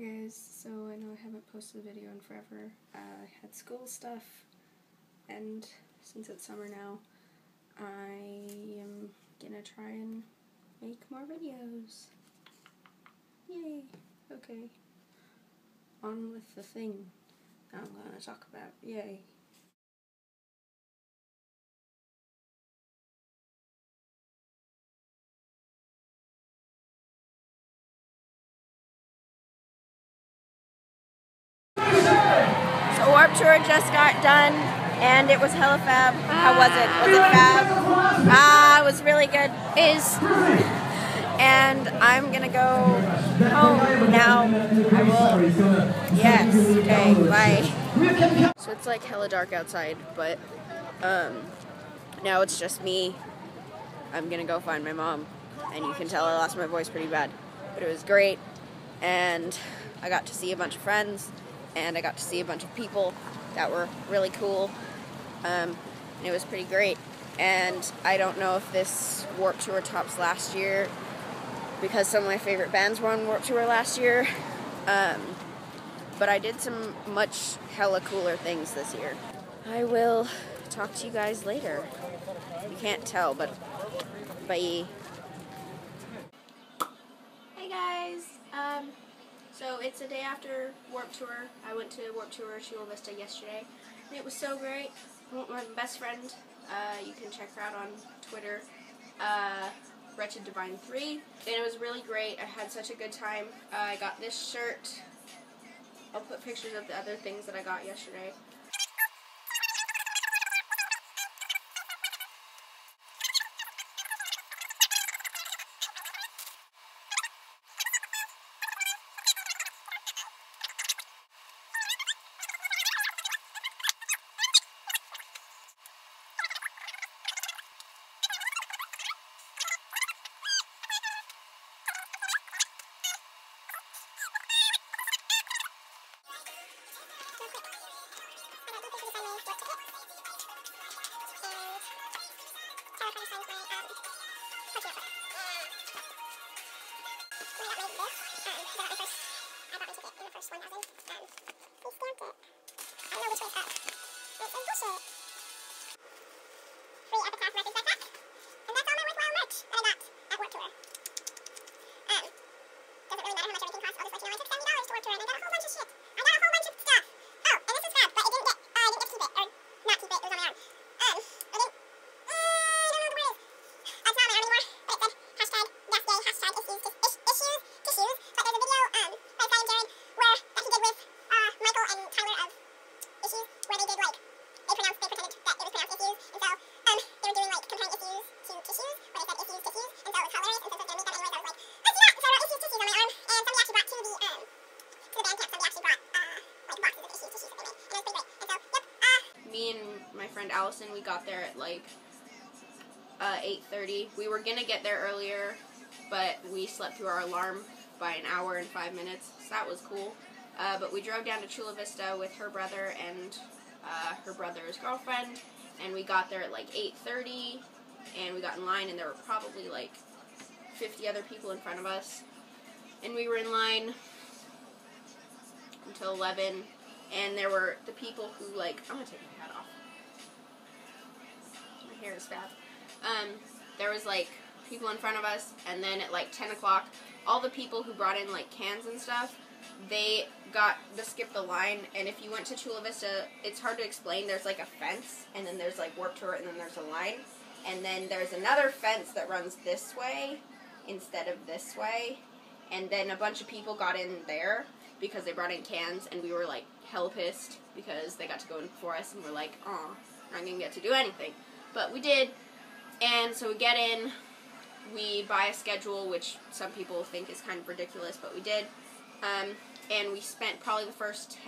guys, so I know I haven't posted a video in forever. I had school stuff, and since it's summer now, I am gonna try and make more videos. Yay! Okay. On with the thing I'm gonna talk about. Yay. So Warped Tour just got done, and it was hella fab. How was it? Was it fab? It was really good. And I'm gonna go home now. I will. Yes. Okay. Bye. So it's like hella dark outside, but now it's just me. I'm gonna go find my mom, and you can tell I lost my voice pretty bad, but it was great, and I got to see a bunch of friends, and I got to see a bunch of people that were really cool. And it was pretty great. And I don't know if this Warped Tour tops last year, because some of my favorite bands were on Warped Tour last year. But I did some much hella cooler things this year. I will talk to you guys later. You can't tell, but bye. Hey guys. So it's a day after Warped Tour. I went to Warped Tour Chula Vista yesterday, and it was so great. I went with my best friend. You can check her out on Twitter, Wretched Divine 3, and it was really great. I had such a good time. I got this shirt. I'll put pictures of the other things that I got yesterday. Me and my friend Allyson, we got there at like 8:30. We were gonna get there earlier, but we slept through our alarm by an hour and 5 minutes, so that was cool. But we drove down to Chula Vista with her brother and her brother's girlfriend, and we got there at like 8:30, and we got in line, and there were probably like 50 other people in front of us, and we were in line until 11. And there were the people who, like, I'm gonna take my hat off. My hair is fab. There was, like, people in front of us, and then at, like, 10 o'clock, all the people who brought in, like, cans and stuff, they got to skip the line. And if you went to Chula Vista, it's hard to explain. There's, like, a fence, and then there's, like, Warped Tour, and then there's a line. And then there's another fence that runs this way instead of this way. And then a bunch of people got in there because they brought in cans, and we were, like, hella pissed because they got to go in before us, and we're like, aw, we're not gonna get to do anything. But we did, and so we get in, we buy a schedule, which some people think is kind of ridiculous, but we did, and we spent probably the first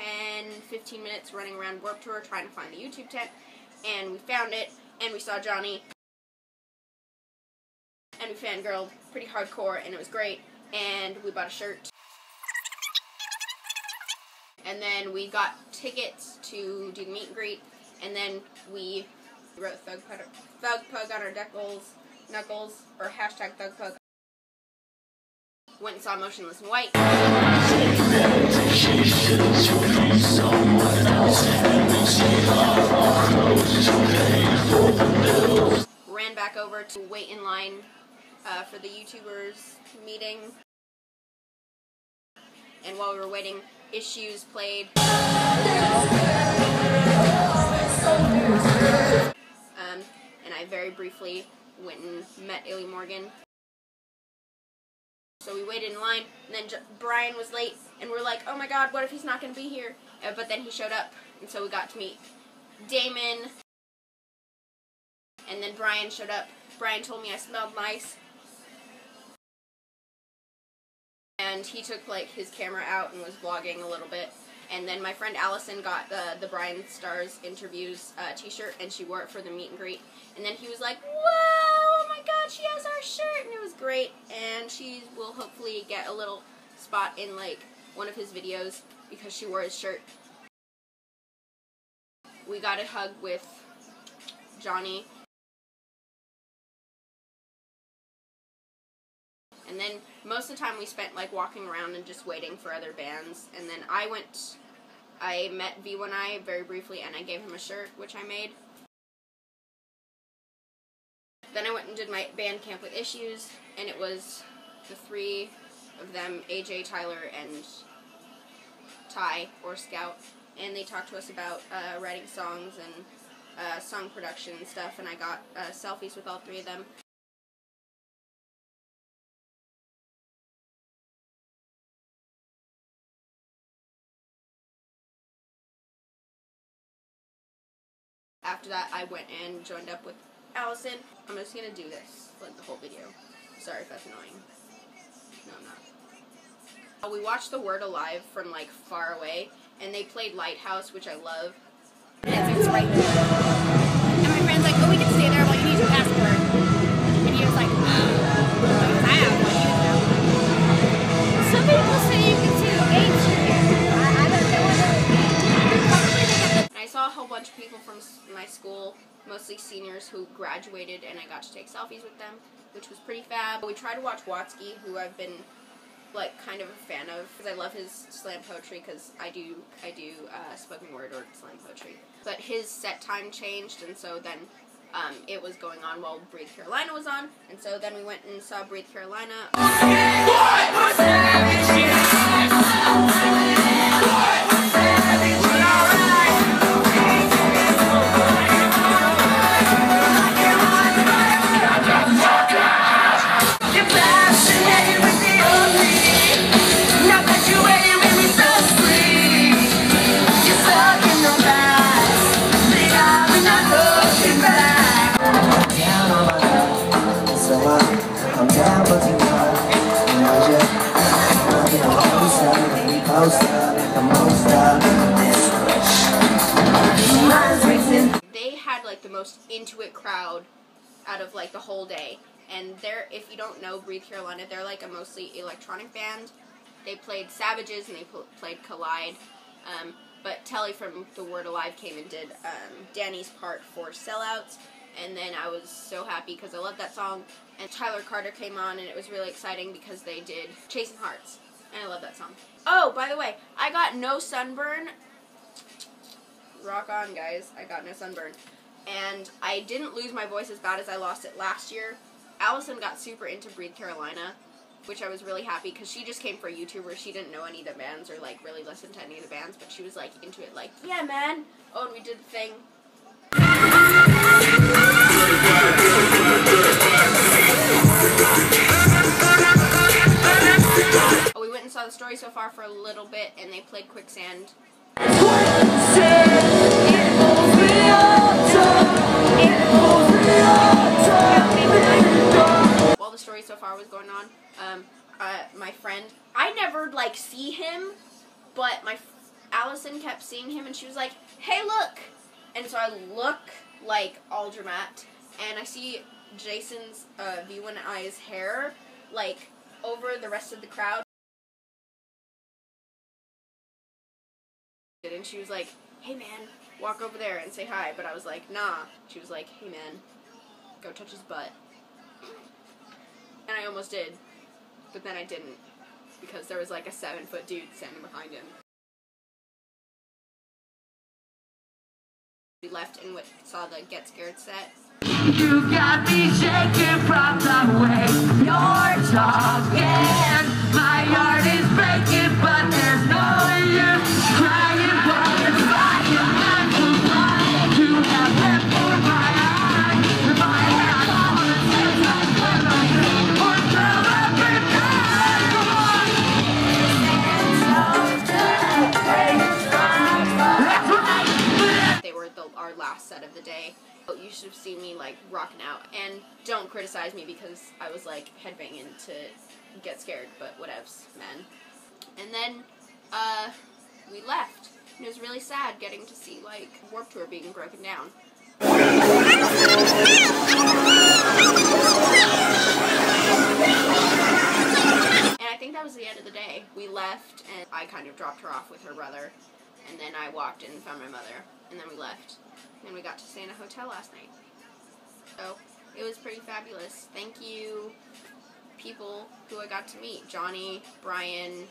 10-15 minutes running around Warped Tour trying to find the YouTube tent, and we found it, and we saw Johnny, and we fangirled pretty hardcore, and it was great, and we bought a shirt. And then we got tickets to do the meet and greet, and then we wrote Thug Pug on our knuckles, or hashtag Thug Pug. Went and saw Motionless In White. Ran back over to wait in line for the YouTubers meeting. And while we were waiting, Issues played. And I very briefly went and met ilymorgannn. So we waited in line, and then Bryan was late, and we're like, oh my god, what if he's not going to be here? But then he showed up, and so we got to meet Damon. And then Bryan showed up. Bryan told me I smelled nice. And he took like his camera out and was vlogging a little bit. And then my friend Allyson got the BryanStars interviews t-shirt, and she wore it for the meet and greet. And then he was like, whoa, oh my god, she has our shirt, and it was great. And she will hopefully get a little spot in like one of his videos because she wore his shirt. We got a hug with Johnnie. And then most of the time we spent like walking around and just waiting for other bands. And then I met VeeOneEye very briefly, and I gave him a shirt, which I made. Then I went and did my band camp with Issues, and it was the three of them, AJ, Tyler, and Ty, or Scout. And they talked to us about writing songs and song production and stuff, and I got selfies with all three of them. After that, I went and joined up with Allyson. I'm just going to do this, like the whole video. Sorry if that's annoying. No, I'm not. We watched The Word Alive from like far away, and they played Lighthouse, which I love. It's right there. And my friend's like, oh, we can stay there while you need your passport. And he was like, I have one, you know. Some people say you can see the gates here. I don't know what I saw a whole bunch of people from my school, mostly seniors, who graduated, and I got to take selfies with them, which was pretty fab. We tried to watch Wastky, who I've been like kind of a fan of, because I love his slam poetry, because I do spoken word or slam poetry. But his set time changed, and so then it was going on while Breathe Carolina was on, and so then we went and saw Breathe Carolina. They had like the most into it crowd out of like the whole day, and they're, if you don't know Breathe Carolina, they're like a mostly electronic band. They played Savages and they played Collide, but Telly from The Word Alive came and did Danny's part for Sellouts, and then I was so happy because I love that song. And Tyler Carter came on, and it was really exciting because they did Chasing Hearts, and I love that song. Oh, by the way, I got no sunburn. Rock on, guys. I got no sunburn. And I didn't lose my voice as bad as I lost it last year. Allyson got super into Breathe Carolina, which I was really happy, because she just came for a YouTuber. She didn't know any of the bands or like really listen to any of the bands, but she was like into it, like, yeah, man. Oh, and we did the thing. Oh, we went and saw The Story So Far for a little bit, and they played Quicksand. While The Story So Far was going on, my friend, I never like see him, but Allyson kept seeing him, and she was like, hey, look! And so I look like all dramatic, and I see Jason's VeeOneEye's hair like over the rest of the crowd. And she was like, hey man, walk over there and say hi. But I was like, nah. She was like, hey man, go touch his butt. And I almost did, but then I didn't, because there was like a 7-foot dude standing behind him. left and saw the Get Scared set. You got me shaking from the way you're talking. My heart is breaking, but there's no use crying while it's flying. I'm so glad to have left for my eyes. My head on the sense of memory, or till every time. Come on. That's right. They were our last set of the day. You should have seen me like rocking out, and don't criticize me because I was like headbanging to Get Scared, but whatevs, man. And then we left, and it was really sad getting to see like Warped Tour being broken down. And I think that was the end of the day. We left, and I kind of dropped her off with her brother, and then I walked in and found my mother, and then we left. And we got to stay in a hotel last night. So, it was pretty fabulous. Thank you, people who I got to meet. Johnnie, Bryan.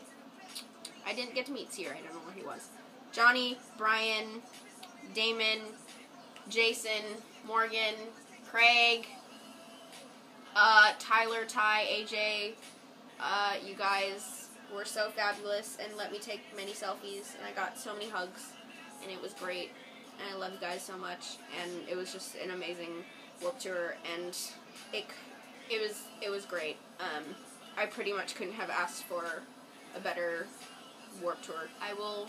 I didn't get to meet Sierra. I don't know where he was. Johnnie, Bryan, Damon, Jason, Morgan, Craig, Tyler, Ty, AJ. You guys were so fabulous and let me take many selfies. And I got so many hugs. And it was great. And I love you guys so much, and it was just an amazing Warped Tour, and it was great. I pretty much couldn't have asked for a better Warped Tour. I will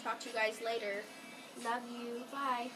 talk to you guys later. Love you. Bye.